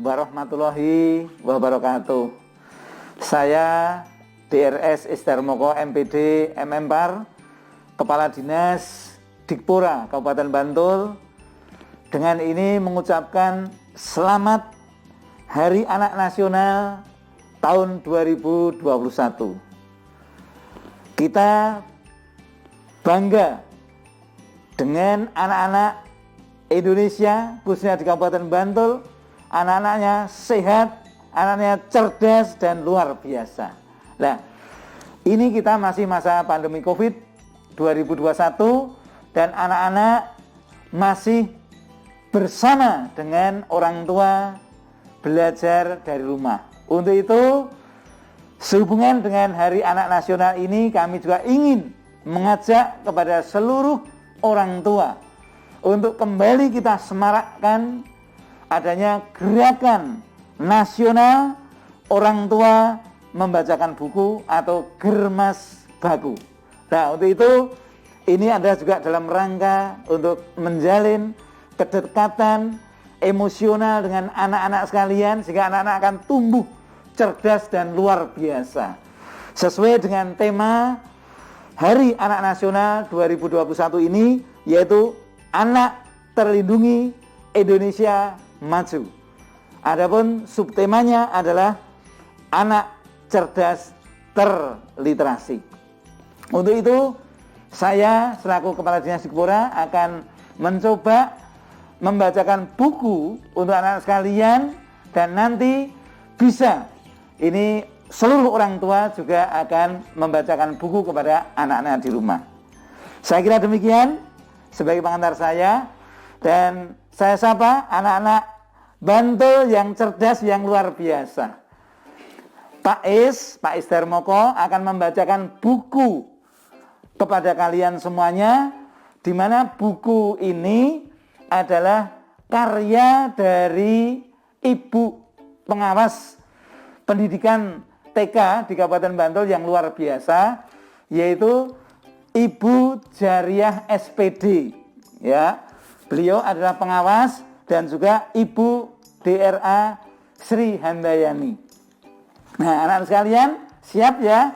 warahmatullahi wabarakatuh. Saya DRS Isdarmoko MPD MM4, Kepala Dinas Dikpora Kabupaten Bantul, dengan ini mengucapkan selamat Hari Anak Nasional tahun 2021. Kita bangga dengan anak-anak Indonesia, khususnya di Kabupaten Bantul. Anak-anaknya sehat, anak-anaknya cerdas dan luar biasa. Nah, ini kita masih masa pandemi COVID 2021 dan anak-anak masih bersama dengan orang tua belajar dari rumah. Untuk itu, sehubungan dengan Hari Anak Nasional ini, kami juga ingin mengajak kepada seluruh orang tua untuk kembali kita semarakkan adanya gerakan nasional orang tua membacakan buku atau Germas Baku. Nah, untuk itu ini adalah juga dalam rangka untuk menjalin kedekatan emosional dengan anak-anak sekalian, sehingga anak-anak akan tumbuh cerdas dan luar biasa. Sesuai dengan tema Hari Anak Nasional 2021 ini, yaitu Anak Terlindungi, Indonesia Maju. Adapun subtemanya adalah Anak Cerdas Terliterasi. Untuk itu, saya selaku Kepala Dinas Dikpora akan mencoba membacakan buku untuk anak sekalian, dan nanti bisa ini seluruh orang tua juga akan membacakan buku kepada anak-anak di rumah. Saya kira demikian sebagai pengantar saya, dan saya sapa anak-anak Bantul yang cerdas, yang luar biasa. Pak Isdarmoko akan membacakan buku kepada kalian semuanya, di mana buku ini adalah karya dari Ibu Pengawas Pendidikan TK di Kabupaten Bantul yang luar biasa, yaitu Ibu Jariah SPD. Ya, beliau adalah pengawas dan juga Ibu DRA Sri Handayani. Nah, anak sekalian siap ya?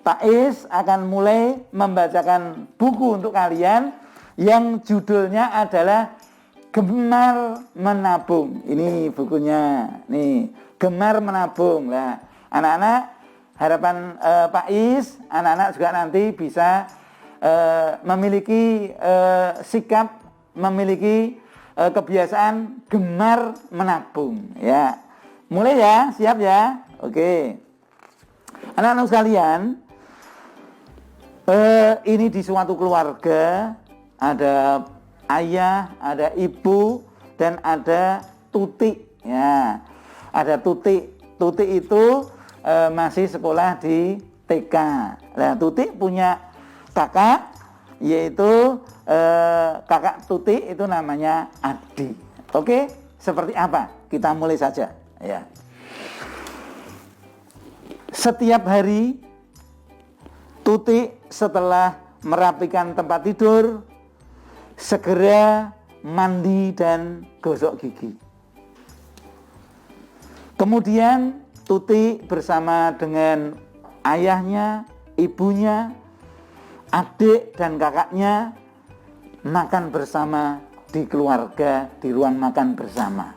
Pak Is akan mulai membacakan buku untuk kalian yang judulnya adalah Gemar Menabung. Ini bukunya, nih, Gemar Menabung. Nah, anak-anak, harapan Pak Is, anak-anak juga nanti bisa memiliki sikap, memiliki kebiasaan gemar menabung. Ya, mulai ya, siap ya. Oke, anak-anak sekalian, ini di suatu keluarga ada ayah, ada ibu, dan ada tuti. Ya, ada tuti. Tuti itu masih sekolah di TK. Nah, tuti punya kakak, yaitu kakak tuti itu namanya Adi. Oke, seperti apa? Kita mulai saja. Ya. Setiap hari tuti setelah merapikan tempat tidur segera mandi dan gosok gigi. Kemudian tuti bersama dengan ayahnya, ibunya, adik dan kakaknya makan bersama di keluarga, di ruang makan bersama.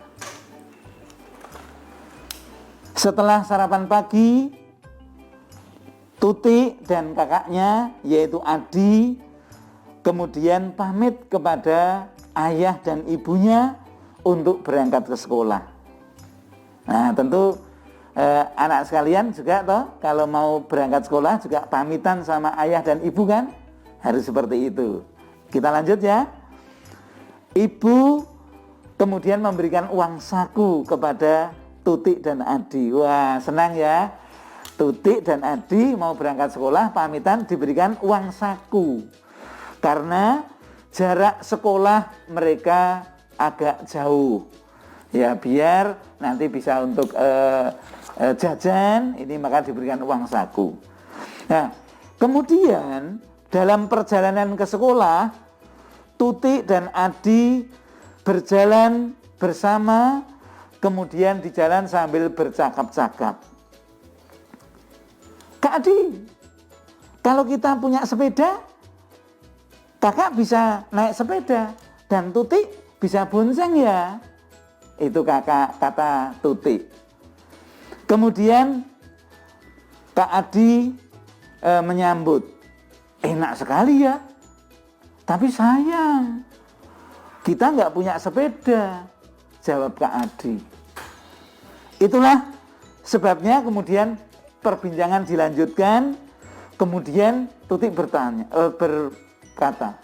Setelah sarapan pagi, tuti dan kakaknya yaitu Adi kemudian pamit kepada ayah dan ibunya untuk berangkat ke sekolah. Nah, tentu anak sekalian juga toh, kalau mau berangkat sekolah juga pamitan sama ayah dan ibu kan, harus seperti itu. Kita lanjut ya. Ibu kemudian memberikan uang saku kepada Tuti dan Adi. Wah, senang ya. Tuti dan Adi mau berangkat sekolah, pamitan diberikan uang saku. Karena jarak sekolah mereka agak jauh. Ya, biar nanti bisa untuk jajan, ini maka diberikan uang saku. Nah, kemudian dalam perjalanan ke sekolah, Tuti dan Adi berjalan bersama kemudian di jalan sambil bercakap-cakap. Kak Adi, kalau kita punya sepeda, kakak bisa naik sepeda dan Tuti bisa bonceng ya. Itu kakak kata Tuti. Kemudian Kak Adi menyambut, enak sekali ya, tapi sayang kita nggak punya sepeda, jawab Kak Adi. Itulah sebabnya kemudian perbincangan dilanjutkan. Kemudian Tuti berkata,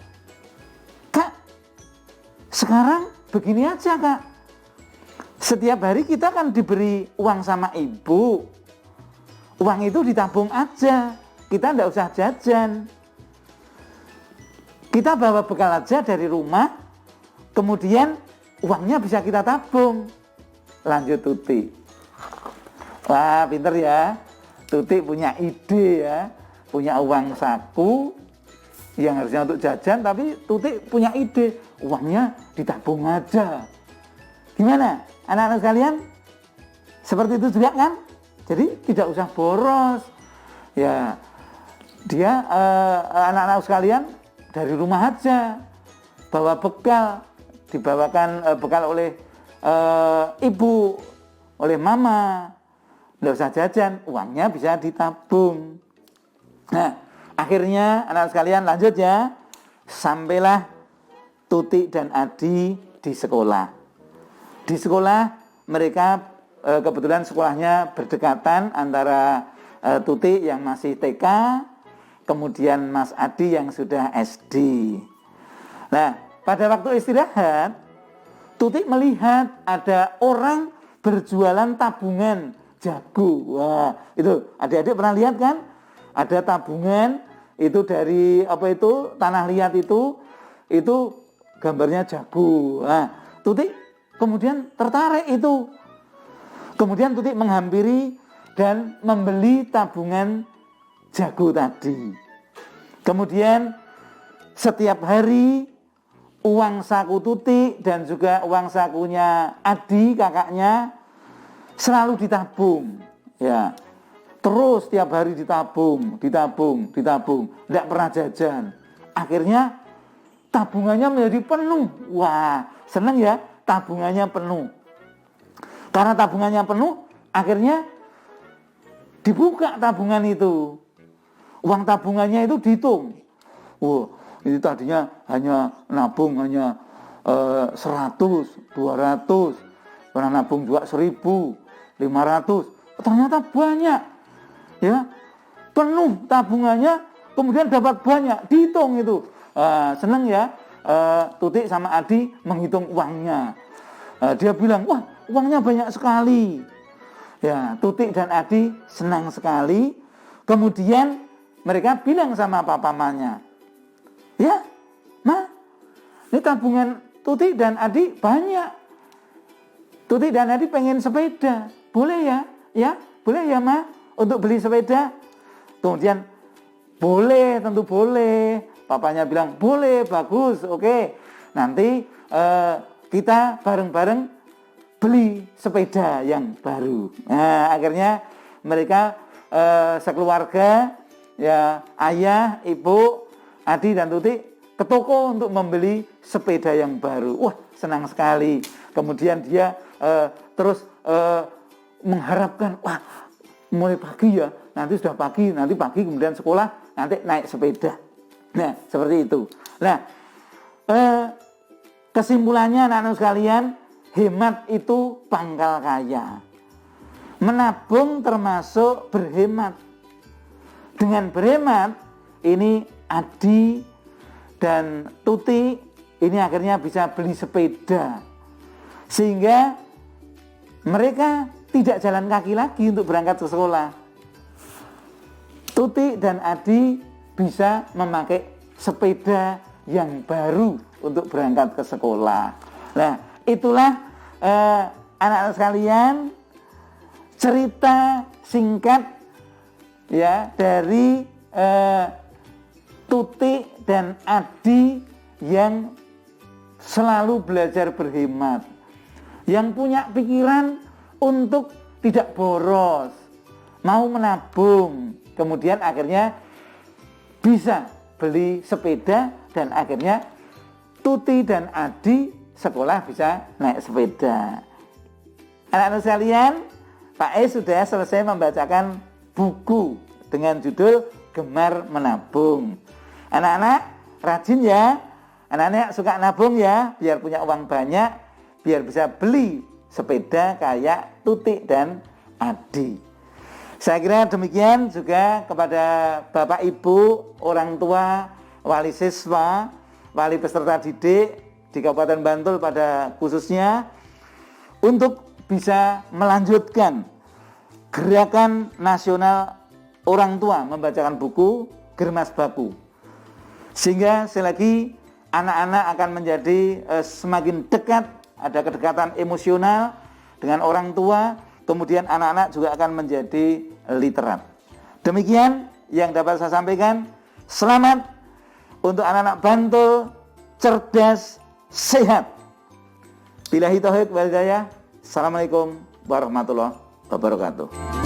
Kak, sekarang begini aja Kak, setiap hari kita kan diberi uang sama ibu, uang itu ditabung aja, kita nggak usah jajan, kita bawa bekal aja dari rumah, kemudian uangnya bisa kita tabung. Lanjut Tuti. Wah, pinter ya, Tuti punya ide ya, punya uang saku yang harusnya untuk jajan, tapi Tuti punya ide, uangnya ditabung aja. Gimana anak-anak sekalian? Seperti itu juga kan? Jadi tidak usah boros. Ya, dia anak-anak sekalian dari rumah aja bawa bekal, dibawakan bekal oleh ibu, oleh mama. Nggak usah jajan, uangnya bisa ditabung. Nah, akhirnya anak sekalian lanjut ya, sampailah Tuti dan Adi di sekolah. Di sekolah mereka kebetulan sekolahnya berdekatan antara Tuti yang masih TK, kemudian Mas Adi yang sudah SD. Nah, pada waktu istirahat, Tuti melihat ada orang berjualan tabungan jago. Wah, itu adik-adik pernah lihat kan? Ada tabungan itu dari tanah liat itu gambarnya jago. Nah, Tuti kemudian tertarik itu. Kemudian Tuti menghampiri dan membeli tabungan jago tadi. Kemudian setiap hari uang saku Tuti dan juga uang sakunya Adi kakaknya selalu ditabung, ya. Terus tiap hari ditabung, tidak pernah jajan. Akhirnya tabungannya menjadi penuh. Wah, seneng ya, tabungannya penuh. Karena tabungannya penuh, akhirnya dibuka tabungan itu. Uang tabungannya itu dihitung. Wah, ini tadinya hanya nabung 100, 200, pernah nabung juga 1000. 500, ternyata banyak ya, penuh tabungannya, kemudian dapat banyak, dihitung itu. Seneng ya, Tuti sama Adi menghitung uangnya. Dia bilang, wah uangnya banyak sekali ya. Tuti dan Adi senang sekali. Kemudian mereka bilang sama papa-mamanya, ya Ma, ini tabungan Tuti dan Adi banyak, Tuti dan Adi pengen sepeda, boleh ya? Ya, boleh ya Ma untuk beli sepeda? Kemudian boleh, tentu boleh. Papanya bilang boleh, bagus, oke. Nanti kita bareng-bareng beli sepeda yang baru. Nah, akhirnya mereka sekeluarga, ya ayah, ibu, Adi dan Tuti ke toko untuk membeli sepeda yang baru. Wah, senang sekali. Kemudian dia terus mengharapkan, wah mulai pagi ya, nanti sudah pagi, nanti pagi kemudian sekolah, nanti naik sepeda. Nah, seperti itu. Nah, kesimpulannya anak-anak sekalian, hemat itu pangkal kaya. Menabung termasuk berhemat. Dengan berhemat, ini Adi dan Tuti ini akhirnya bisa beli sepeda. Sehingga mereka tidak jalan kaki lagi untuk berangkat ke sekolah. Tuti dan Adi bisa memakai sepeda yang baru untuk berangkat ke sekolah. Nah, itulah anak-anak sekalian, cerita singkat ya dari Tuti dan Adi yang selalu belajar berhemat. yang punya pikiran untuk tidak boros, mau menabung, kemudian akhirnya bisa beli sepeda dan akhirnya Tuti dan Adi sekolah bisa naik sepeda. Anak-anak sekalian, Pak E sudah selesai membacakan buku dengan judul Gemar Menabung. Anak-anak rajin ya, anak-anak suka nabung ya, biar punya uang banyak, biar bisa beli sepeda kayak Tuti dan Adi. Saya kira demikian juga kepada Bapak Ibu, orang tua, wali siswa, wali peserta didik di Kabupaten Bantul pada khususnya, untuk bisa melanjutkan gerakan nasional orang tua membacakan buku Germas Baku. Sehingga sekali lagi anak-anak akan menjadi semakin dekat, ada kedekatan emosional dengan orang tua, kemudian anak-anak juga akan menjadi literat. Demikian yang dapat saya sampaikan. Selamat untuk anak-anak Bantul, cerdas, sehat. Billahi taufiq wal hidayah. Assalamualaikum warahmatullahi wabarakatuh.